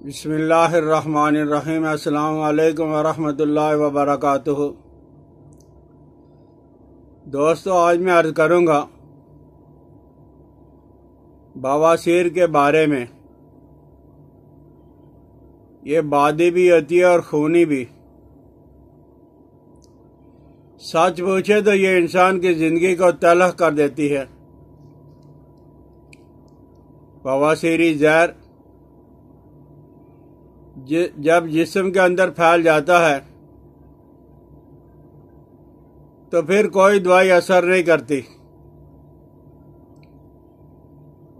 بسم اللہ الرحمن الرحیم۔ السلام علیکم ورحمۃ اللہ وبرکاتہ۔ دوستو، آج میں عرض کروں گا بواسیر کے بارے میں۔ یہ بادی بھی ہوتی ہے اور خونی بھی۔ سچ پوچھے تو یہ انسان کی زندگی کو تلخ کر دیتی ہے۔ بواسیری زہر جب جسم کے اندر پھیل جاتا ہے تو پھر کوئی دوائی اثر نہیں کرتی،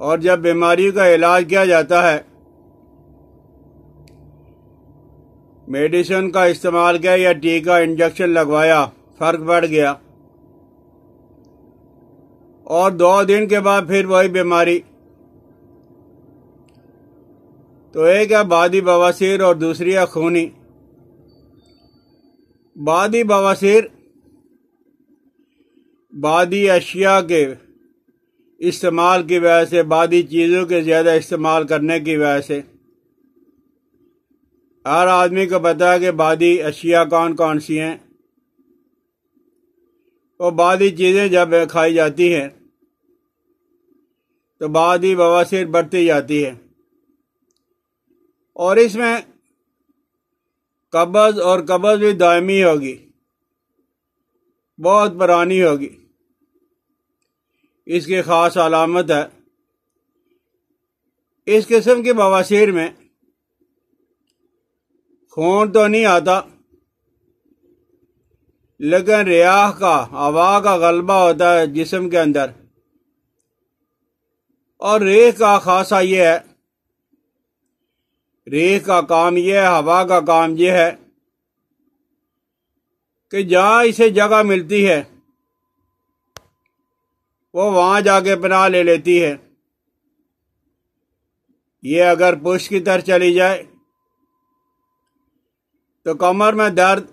اور جب بیماری کا علاج کیا جاتا ہے، میڈیسن کا استعمال کیا یا ٹیکا انجیکشن لگوایا، فرق پڑ گیا، اور 2 دن کے بعد پھر وہی بیماری، تو ایک ہے بادی بواسیر اور دوسری ہے خونی۔ بادی بواسیر بادی اشیاء کے استعمال کی وجہ سے، بادی چیزوں کے زیادہ استعمال کرنے کی وجہ سے۔ ہر آدمی کو پتا ہے کہ بادی اشیاء کون کون سی ہیں۔ وہ بادی چیزیں جب کھائی جاتی ہیں تو بادی بواسیر بڑھتی جاتی ہے، اور اس میں قبض بھی دائمی ہوگی، بہت پرانی ہوگی۔ اس کی خاص علامت ہے، اس قسم کی بواسیر میں خون تو نہیں آتا، لیکن ریاح کا، ہوا کا غلبہ ہوتا ہے جسم کے اندر۔ اور ریح کا خاصہ یہ ہے، ریح کا کام یہ ہے، ہوا کا کام یہ ہے کہ جہاں اسے جگہ ملتی ہے وہ وہاں جا کے پناہ لے لیتی ہے۔ یہ اگر پشت کی طرف چلی جائے تو کمر میں درد،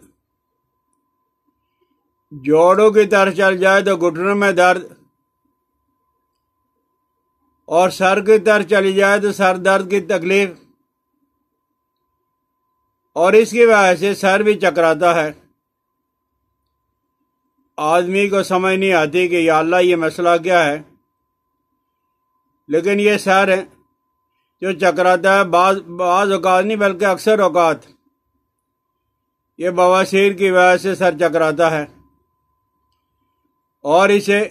جوڑوں کی طرف چل جائے تو گھٹنوں میں درد، اور سر کی طرف چلی جائے تو سر درد کی تکلیف، اور اس کی وجہ سے سر بھی چکراتا ہے۔ آدمی کو سمجھ نہیں آتی کہ یا اللہ یہ مسئلہ کیا ہے، لیکن یہ سر ہے جو چکراتا ہے، بعض اوقات نہیں بلکہ اکثر اوقات یہ بواسیر کی وجہ سے سر چکراتا ہے۔ اور اسے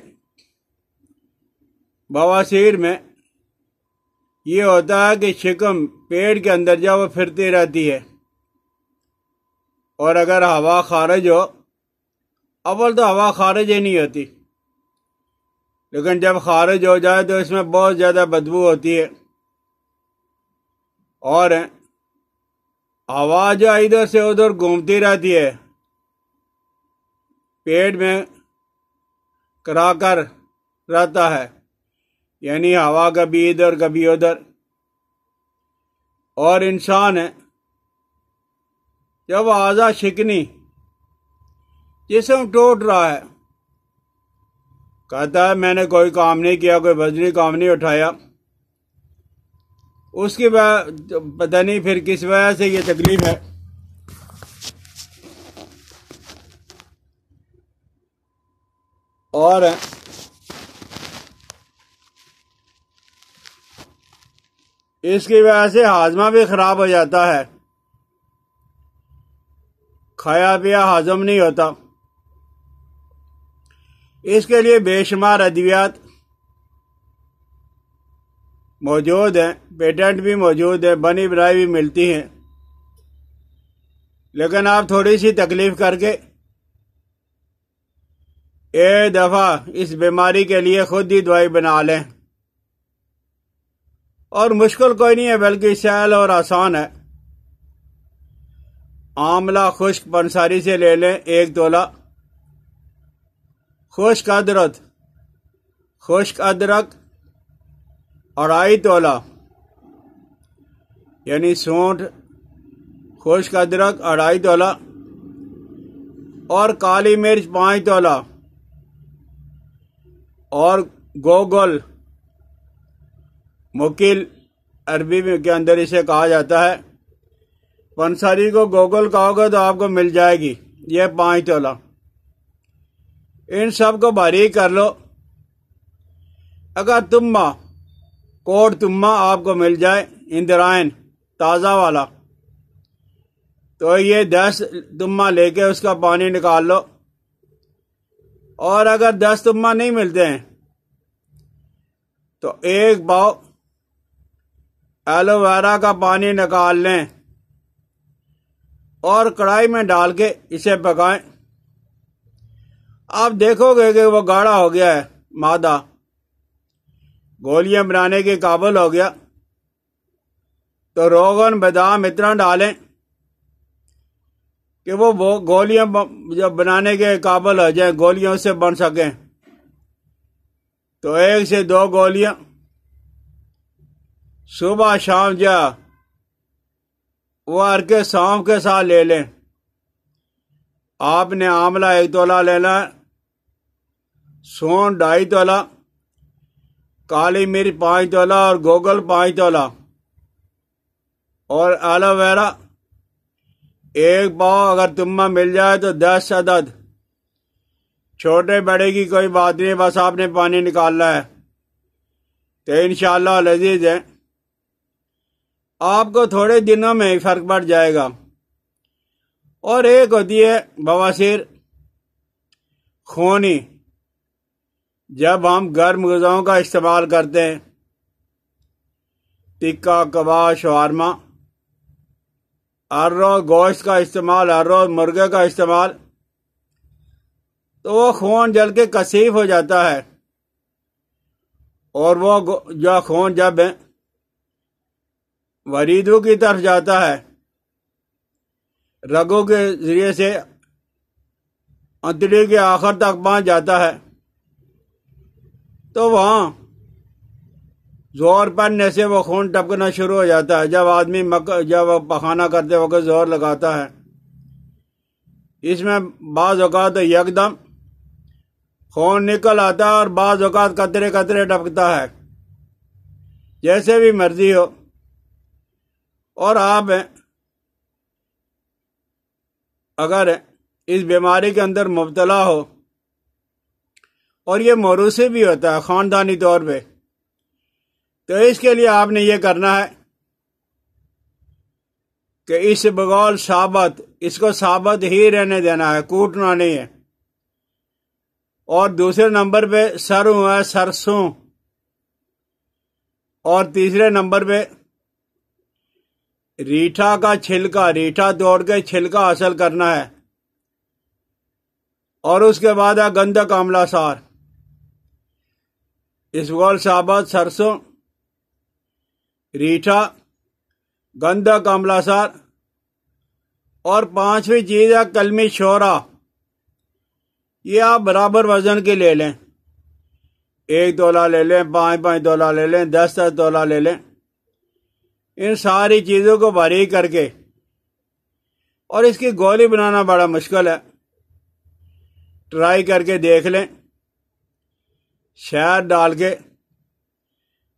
بواسیر میں یہ ہوتا ہے کہ شکم پیٹ کے اندر جب وہ پھرتی رہتی ہے، اور اگر ہوا خارج ہو، اول تو ہوا خارج ہی نہیں ہوتی، لیکن جب خارج ہو جائے تو اس میں بہت زیادہ بدبو ہوتی ہے، اور ہوا جو ادھر سے ادھر گھومتی رہتی ہے، پیٹ میں کرا کر رہتا ہے، یعنی ہوا کبھی ادھر کبھی ادھر۔ اور انسان ہے جب اعضاء شکنی، جسم ٹوٹ رہا ہے، کہتا ہے میں نے کوئی کام نہیں کیا، کوئی وزنی کام نہیں اٹھایا، اس کی پتہ نہیں پھر کس وجہ سے یہ تکلیف ہے۔ اور اس کی وجہ سے ہاضمہ بھی خراب ہو جاتا ہے، کھایا پیا ہضم نہیں ہوتا۔ اس کے لیے بے شمار ادویات موجود ہیں، پیٹنٹ بھی موجود ہیں، بنی بنائی بھی ملتی ہیں، لیکن آپ تھوڑی سی تکلیف کر کے ایک دفعہ اس بیماری کے لیے خود ہی دوائی بنا لیں، اور مشکل کوئی نہیں ہے بلکہ سہل اور آسان ہے۔ آملہ خشک پنساری سے لے لیں 1 تولہ، خشک ادرک 2.5 تولہ، یعنی سونٹھ، خشک ادرک 2.5 تولہ، اور کالی مرچ 5 تولہ، اور گوگل، مکل عربی میں کے اندر اسے کہا جاتا ہے۔ پنساری کو گوگل کہو گے تو آپ کو مل جائے گی، یہ 5 تولہ۔ ان سب کو باریک کر لو۔ اگر تمہ کوٹ تمہ آپ کو مل جائے اندرائن تازہ والا، تو یہ 10 تمہ لے کے اس کا پانی نکال لو۔ اور اگر 10 تمہ نہیں ملتے ہیں تو 1 پاؤ ایلو ویرا کا پانی نکال لیں اور کڑھائی میں ڈال کے اسے پکائیں۔ آپ دیکھو گے کہ وہ گاڑھا ہو گیا ہے، مادہ گولیاں بنانے کے قابل ہو گیا۔ تو روغن بادام اتنا ڈالیں کہ وہ گولیاں جب بنانے کے قابل ہو جائیں، گولیوں سے بن سکیں، تو 1 سے 2 گولیاں صبح شام وہ عرق سونف کے ساتھ لے لیں۔ آپ نے آملہ 1 تولہ لینا ہے، سونڈ 2.5 تولہ، کالی مرچ 5 تولہ اور گوگل 5 تولہ، اور ایلو ویرا 1 پاؤ۔ اگر تمہ مل جائے تو 10 عدد۔ چھوٹے بڑے کی کوئی بات نہیں، بس آپ نے پانی نکالنا ہے۔ تو انشاءاللہ لذیذ ہے، آپ کو تھوڑے دنوں میں ہی فرق پڑ جائے گا۔ اور ایک ہوتی ہے بواسیر خونی، جب ہم گرم غذاؤں کا استعمال کرتے ہیں، ٹکا، کباب، شاورما، ہر روز گوشت کا استعمال، ہر روز مرغے کا استعمال، تو وہ خون جل کے کثیف ہو جاتا ہے۔ اور وہ جو خون جب وریدوں کی طرف جاتا ہے، رگوں کے ذریعے سے انتڑی کے آخر تک پہنچ جاتا ہے، تو وہاں زور پڑنے سے وہ خون ٹپکنا شروع ہو جاتا ہے۔ جب آدمی جب پخانہ کرتے وقت زور لگاتا ہے، اس میں بعض اوقات یکدم خون نکل آتا ہے اور بعض اوقات قطرے قطرے ٹپکتا ہے، جیسے بھی مرضی ہو۔ اور آپ اگر اس بیماری کے اندر مبتلا ہو، اور یہ موروثی بھی ہوتا ہے خاندانی طور پہ، تو اس کے لیے آپ نے یہ کرنا ہے کہ اس بغول ثابت، اس کو ثابت ہی رہنے دینا ہے، کوٹنا نہیں ہے۔ اور دوسرے نمبر پہ سروں ہے، سرسوں، اور تیسرے نمبر پہ ریٹھا کا چھلکا، ریٹھا توڑ کے چھلکا حاصل کرنا ہے۔ اور اس کے بعد ہے گندک آملہ سار، اسبغول ثابت، سرسوں، ریٹھا، گندک آملہ سار، اور 5ویں چیز ہے کلمی شورا۔ یہ آپ برابر وزن کے لے لیں، 1 تولہ لے لیں، 5 تولہ لے لیں، 10 تولہ لے لیں۔ ان ساری چیزوں کو باریک کر کے، اور اس کی گولی بنانا بڑا مشکل ہے، ٹرائی کر کے دیکھ لیں۔ شہد ڈال کے،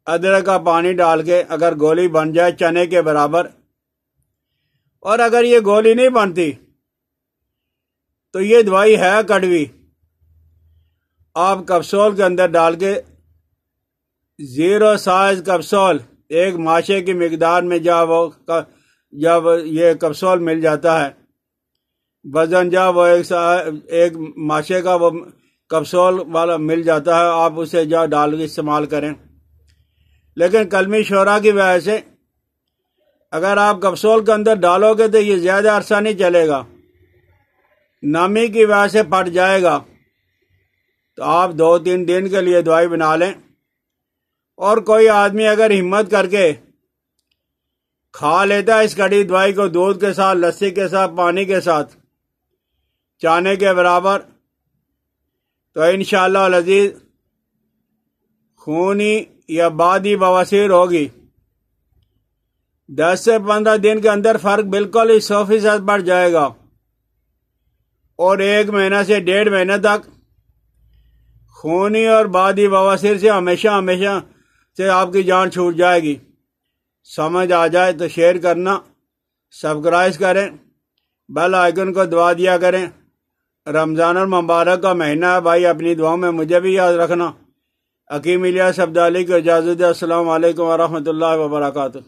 ادرک کا پانی ڈال کے اگر گولی بن جائے چنے کے برابر، اور اگر یہ گولی نہیں بنتی تو یہ دوائی ہے کڑوی، آپ کپسول کے اندر ڈال کے 0 سائز کپسول، 1 ماشے کی مقدار میں جب یہ کپسول مل جاتا ہے، وزن جب وہ 1 ماشے کا وہ کپسول والا مل جاتا ہے، آپ اسے ڈال کے استعمال کریں۔ لیکن کلمی شورا کی وجہ سے اگر آپ کپسول کے اندر ڈالو گے تو یہ زیادہ عرصہ نہیں چلے گا، نمی کی وجہ سے پھٹ جائے گا۔ تو آپ 2-3 دن کے لیے دوائی بنا لیں۔ اور کوئی آدمی اگر ہمت کر کے کھا لیتا ہے اس کڑی دوائی کو دودھ کے ساتھ، لسی کے ساتھ، پانی کے ساتھ، چانے کے برابر، تو انشاءاللہ العزیز خونی یا بادی بواسیر ہوگی۔ 10 سے 15 دن کے اندر فرق بالکل ہی 100% بڑھ جائے گا، اور 1 مہینہ سے 1.5 مہینے تک خونی اور بادی بواسیر سے ہمیشہ سے آپ کی جان چھوٹ جائے گی۔ سمجھ آ جائے تو شیئر کرنا، سبسکرائب کریں، بیل آئیکن کو دبا دیا کریں۔ رمضان المبارک کا مہینہ ہے بھائی، اپنی دعاؤں میں مجھے بھی یاد رکھنا۔ حکیم الیاس عبدالی کو اجازت ہے۔ السلام علیکم ورحمۃ اللہ وبرکاتہ۔